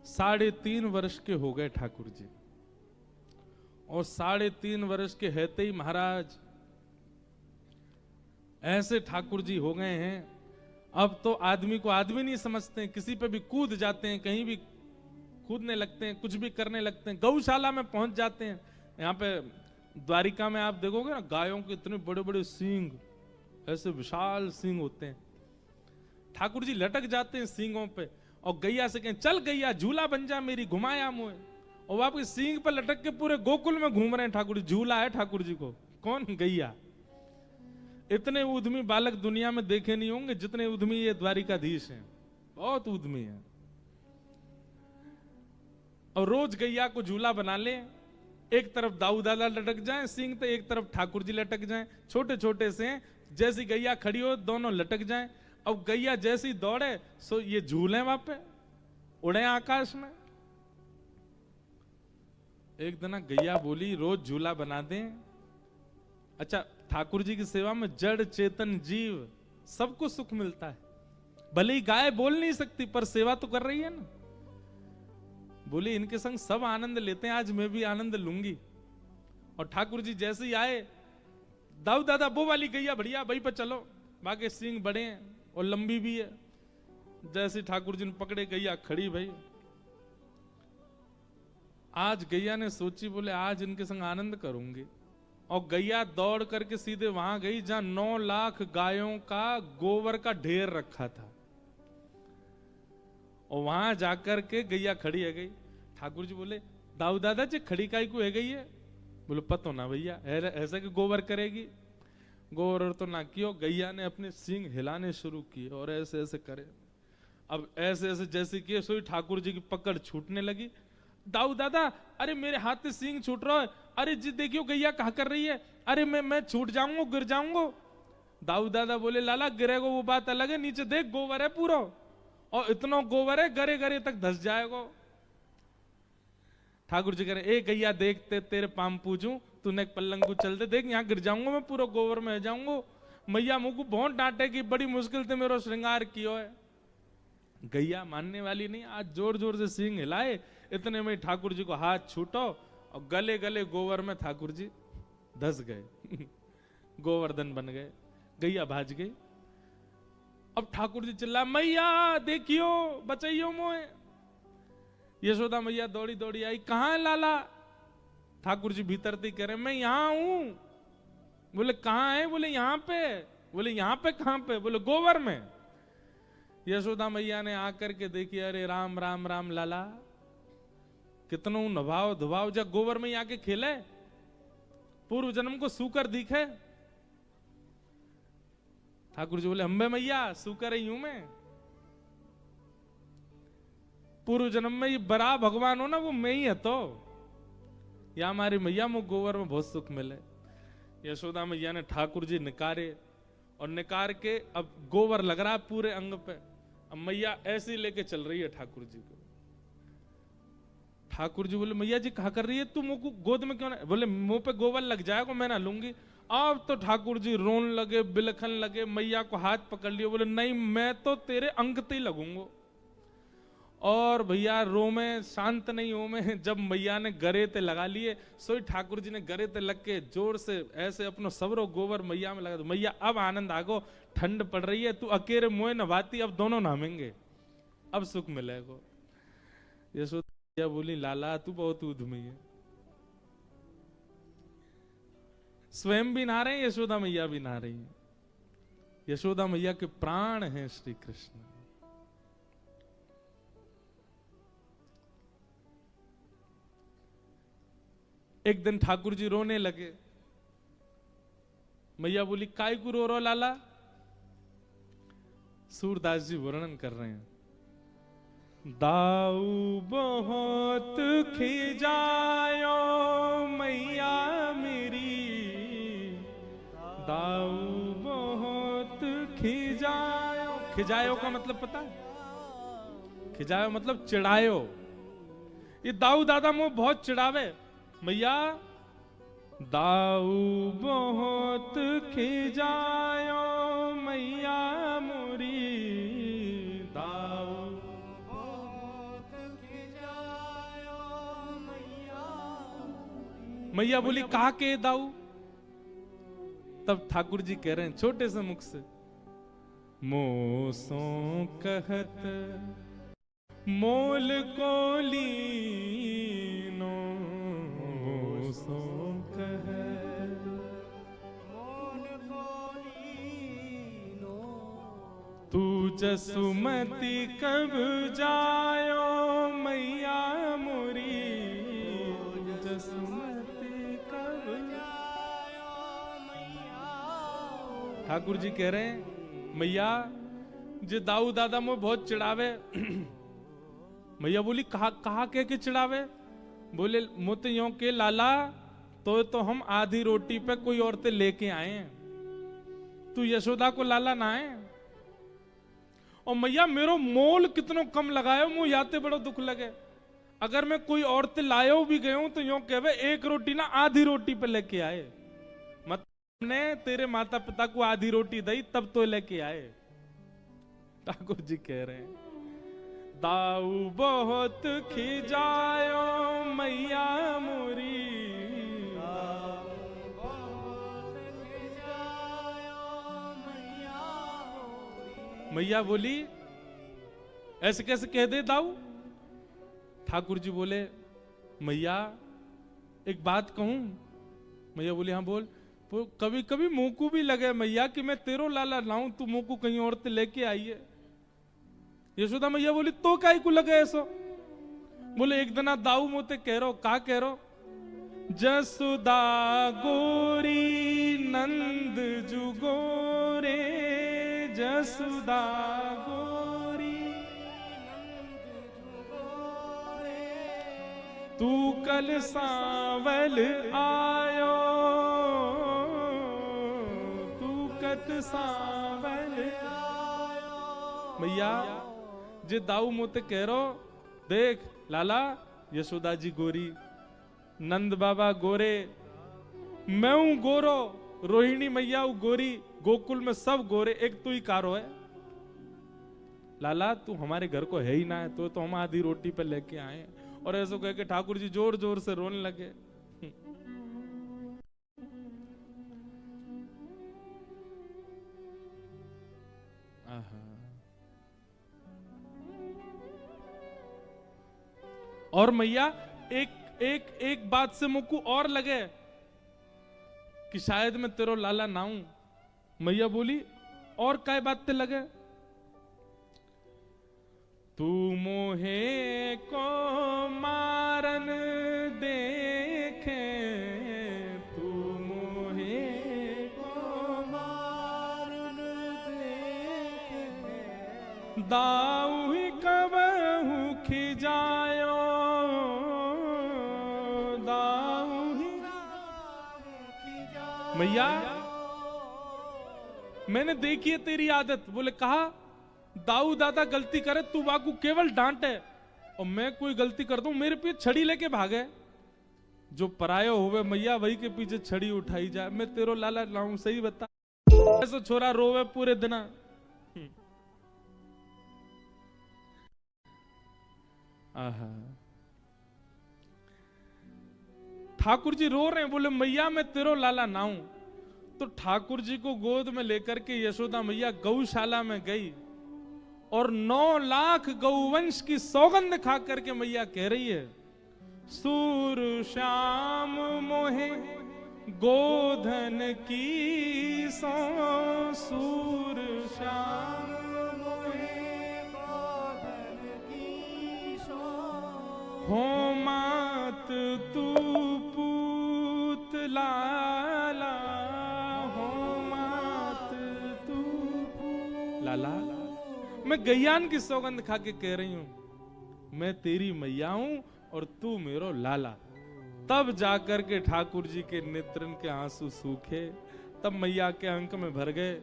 3.5 वर्ष के हो गए ठाकुर जी, और 3.5 वर्ष के रहते ही महाराज ऐसे ठाकुर जी हो गए हैं, अब तो आदमी को आदमी नहीं समझते हैं, किसी पे भी कूद जाते हैं, कहीं भी कूदने लगते हैं, कुछ भी करने लगते हैं, गौशाला में पहुंच जाते हैं। यहाँ पे द्वारिका में आप देखोगे ना, गायों के इतने बड़े बड़े सींग, ऐसे विशाल सींग होते हैं, ठाकुर जी लटक जाते हैं सींगों पे, और गैया से कहें चल गैया झूला बन जा मेरी, घुमाया मुझे, और आपके सींग पर लटक के पूरे गोकुल में घूम रहे हैं ठाकुर जी। झूला है ठाकुर जी को, कौन? गैया। इतने उद्यमी बालक दुनिया में देखे नहीं होंगे जितने उद्यमी ये द्वारिकाधीश हैं, बहुत उद्यमी हैं। और रोज गैया को झूला बना ले, एक तरफ दाऊ दादा लटक जाए सींग, तो एक तरफ ठाकुर जी लटक जाए, छोटे छोटे से हैं, जैसी गैया खड़ी हो दोनों लटक जाए। अब गैया जैसी दौड़े सो ये झूले वहां पे उड़े आकाश में। एक दिन गैया बोली रोज झूला बना दें। अच्छा, ठाकुर जी की सेवा में जड़ चेतन जीव सबको सुख मिलता है, भले ही गाय बोल नहीं सकती पर सेवा तो कर रही है ना। बोली इनके संग सब आनंद लेते हैं, आज मैं भी आनंद लूंगी। और ठाकुर जी जैसे ही आए, दाऊ दादा वो वाली गैया बढ़िया, वही पर चलो, बाकी सींग बड़े हैं और लंबी भी है। जैसे ठाकुर जी ने पकड़े, गैया खड़ी भाई। आज गैया ने सोची, बोले आज इनके संग आनंद करूंगी, और गैया दौड़ करके सीधे वहां गई जहां 9 लाख गायों का गोबर का ढेर रखा था, और वहां जाकर के गैया खड़ी है गई। ठाकुर जी बोले दाऊ दादा जी खड़ी काई को है गई है? बोले पतो ना भैया, ऐसा कि गोबर करेगी। गोबर तो ना कियो, गैया ने अपने सींग हिलाने शुरू किए और ऐसे ऐसे करे। अब ऐसे ऐसे जैसे किए सोई ठाकुर जी की पकड़ छूटने लगी। दाऊ दादा अरे मेरे हाथ से सींग छूट रहा है, अरे जी देखियो गैया कहा कर रही है, अरे मैं छूट जाऊंगा, गिर जाऊंगा। दाऊ दादा बोले लाला गिरेगो वो बात अलग है, नीचे देख गोबर है पूरा, और इतना गोबर है गरे गरे तक धस जाएगा। ठाकुर जी कह रहे ए गैया देखते तेरे पाम पूजूं, तूने एक पल्लंग को चल दे, देख यहाँ गिर जाऊंगा मैं, पूरा गोबर में जाऊंगा। मैया मुझको बहुत डांटे कि बड़ी मुश्किल से मेरा श्रृंगार किया है। गैया मानने वाली नहीं, आज जोर जोर से सींग हिलाए, इतने में ठाकुर जी को हाथ छूटो और गले गले गोबर में ठाकुर जी धस गए गोवर्धन बन गए, गैया भाज गई। अब ठाकुर जी चिल्ला मैया देखियो बचाइयो मोए। यशोदा मैया दौड़ी दौड़ी आई, कहां है लाला? ठाकुर जी भीतर थी, कह रहे मैं यहां हूं। बोले कहां है? बोले यहां पे। बोले यहां पे कहां पे? बोले गोबर में। यशोदा मैया ने आकर के देखी, अरे राम राम राम लाला, कितनो नभाव धुभाव, जब गोबर में आके खेले, पूर्व जन्म को सूकर दिखे। ठाकुर जी बोले अम्बे मैया सूकर ही हूं मैं, पूर्व जन्म में ये बड़ा भगवान हो ना वो मैं ही है, तो या हमारी मैया मुझ गोबर में बहुत सुख मिले। यशोदा मैया ने ठाकुर जी निकारे, और निकार के अब गोबर लग रहा पूरे अंग पे। अब मैया ऐसे ही लेके चल रही है ठाकुर जी को। ठाकुर जी बोले मैया जी कहा कर रही है तू, मुझको गोद में क्यों ना? बोले मुंह पे गोबर लग जाएगा, मैं ना लूंगी। अब तो ठाकुर जी रोन लगे, बिलखन लगे, मैया को हाथ पकड़ लिया, बोले नहीं मैं तो तेरे अंग ते ही लगूंगा। और भैया रो में शांत नहीं हो में, जब मैया ने गरे ते लगा लिए, सोई ठाकुर जी ने गरे ते लग के जोर से ऐसे अपनो सबरो गोबर मैया में लगा दो। मैया अब आनंद आगो, ठंड पड़ रही है, तू अकेले मोए नभाती, अब दोनों नहामेंगे, अब सुख मिलेगा। यशोदा बोली लाला तू बहुत उद्यमी है, स्वयं भी नहा रहे हैं, यशोदा मैया भी नहा रही है। यशोदा मैया के प्राण हैं श्री कृष्ण। एक दिन ठाकुर जी रोने लगे। मैया बोली काय को रो रो लाला? सूरदास जी वर्णन कर रहे हैं, दाऊ बहुत खिजायो मैया मेरी, दाऊ बहुत खिजायो। खिजायो का मतलब पता है? खिजायो मतलब चिढ़ायो। ये दाऊ दादा मुझे बहुत चिढ़ावे। मैया दाऊ बहुत खिजायो मैया मोरी, दाऊ बहुत खिजायो मैया बोली कहा के दाऊ? तब ठाकुर जी कह रहे हैं छोटे से मुख से, मोसों कहत मोल को लीनो, मोसों कहत मोल को लीनो, तू जसुमती कब जायो मैया मोरी, जसुमती कब जायो मैया। ठाकुर जी कह रहे हैं मैया जे दाऊ दादा में बहुत चिढ़ावे। मैया बोली कहा के चिढ़ावे? बोले मुत यों के लाला तो हम आधी रोटी पे कोई औरतें लेके आए हैं, तू यशोदा को लाला ना है। और मैया मेरो मोल कितनो कम लगायो, मुंह याते बड़ो दुख लगे। अगर मैं कोई औरतें लायो भी गयो तो यों कहवे एक रोटी ना आधी रोटी पे लेके आए, ने तेरे माता पिता को आधी रोटी दी तब तो लेके आए। ठाकुर जी कह रहे हैं दाऊ बहुत खिजायो मैया मोरी, मैया बोली ऐसे कैसे कह दे दाऊ? ठाकुर जी बोले मैया एक बात कहूं? मैया बोली हाँ बोल। कभी कभी मुंह को भी लगे मैया कि मैं तेरो लाला लाऊं, तू मुंह को कहीं और ते लेके आई है। यशोदा मैया बोली तो काई को लगे ऐसो? बोले एक दिन दाऊ मोते कह रो, का कह रो? जसुदा गोरी नंद जुगोरे, जसुदा गोरी तू कल सावल आयो, सावल मैया जे दाऊ मोते कह रो, देख लाला यशोदा जी गोरी, नंद बाबा गोरे, मैं हूं गोरो, रोहिणी मैया हूं गोरी, गोकुल में सब गोरे, एक तू ही कारो है। लाला तू हमारे घर को है ही ना है, तो हम आधी रोटी पे लेके आए। और ऐसा कह के ठाकुर जी जोर जोर से रोने लगे। और मैया एक बात से मुझको और लगे कि शायद मैं तेरो लाला ना हूं। मैया बोली और काय बात ते लगे? तू मोहे को मारन देखे, तू मोहे को मारन देखे, दाऊ ही कबहू खिजायो, दाऊ ही मैया मैंने देखी है तेरी आदत। बोले कहा दाऊ दादा गलती करे तू बाकू केवल डांटे, और मैं कोई गलती कर दूं मेरे पीछे छड़ी लेके भागे। जो परायो हुए मैया वही के पीछे छड़ी उठाई जाए। मैं तेरो लाला लाऊं, सही बता? ऐसा छोरा रोवे पूरे दिन। आहा ठाकुर जी रो रहे हैं, बोले मैया मैं तेरो लाला ना हूं। तो ठाकुर जी को गोद में लेकर के यशोदा मैया गौशाला में गई और 9 लाख गौवंश की सौगंध खा करके मैया कह रही है, सूर श्याम मोहे गोधन की सो, सूर श्याम मोहे गोधन की सो, हो मात तू पूत लाला, हो मात तू लाला। मैं गैयान की सौगंध खा के कह रही हूं मैं तेरी मैया हूं और तू मेरो लाला। तब जाकर के ठाकुर जी के नेत्रन के आंसू सूखे, तब मैया के अंक में भर गए।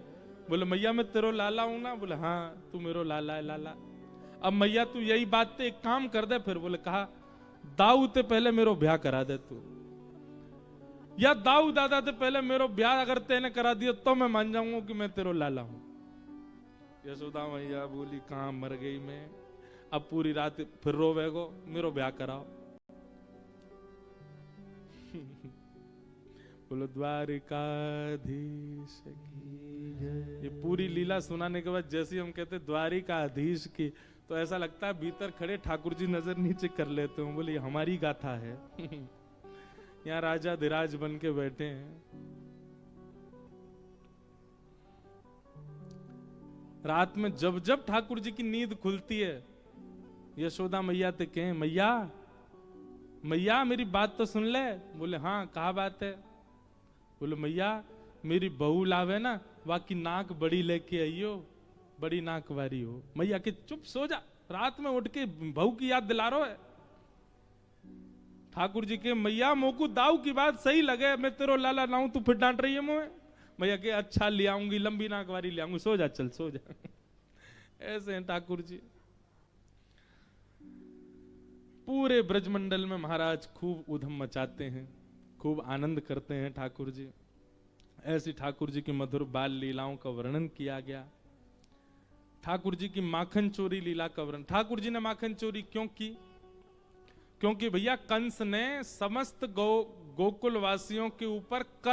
बोले मैया मैं तेरो लाला हूं ना? बोले हाँ तू मेरो लाला है लाला। अब मैया तू यही बात ते एक काम कर दे फिर। बोले कहा दाऊ ते पहले मेरो ब्याह करा दे तू, या दाऊ दादा ते पहले मेरो ब्याह अगर तेने करा दिया तो मैं मान जाऊंगा कि मैं तेरो लाला हूं। यशोदा मैया बोली कहां मर गई मैं, अब पूरी रात फिर रोवेगो, मेरो ब्याह कराओ। बोलो द्वारिकाधीश की जय। ये पूरी लीला सुनाने के बाद जैसे हम कहते द्वारिकाधीश की, तो ऐसा लगता है भीतर खड़े ठाकुर जी नजर नीचे कर लेते हो, बोले हमारी गाथा है। यहाँ राजा धीराज बन के बैठे हैं। रात में जब जब ठाकुर जी की नींद खुलती है, यशोदा मैया ते कहें मैया मैया मेरी बात तो सुन ले। बोले हाँ कहा बात है। बोले मैया मेरी बहू लावे ना, बाकी नाक बड़ी लेके आइयो, बड़ी नाक वारी हो। मैया के चुप सो जा, रात में उठ के बहू की याद दिला रहा है। ठाकुर जी के मैया मोकू दाऊ की बात सही लगे, मैं तेरो लाला लाऊं तू फिर डांट रही है मुझे। मैया के अच्छा ले आऊंगी, लंबी नाक वारी ले आऊंगी, सो जा चल सो जा। ऐसे हैं ठाकुर जी। पूरे ब्रजमंडल में महाराज खूब उधम मचाते हैं, खूब आनंद करते हैं ठाकुर जी। ऐसी ठाकुर जी की मधुर बाल लीलाओं का वर्णन किया गया। ठाकुर जी की माखन चोरी लीला का वर्णन। ठाकुर जी ने माखन चोरी क्यों की? क्योंकि भैया कंस ने समस्त गोकुल वासियों के ऊपर कर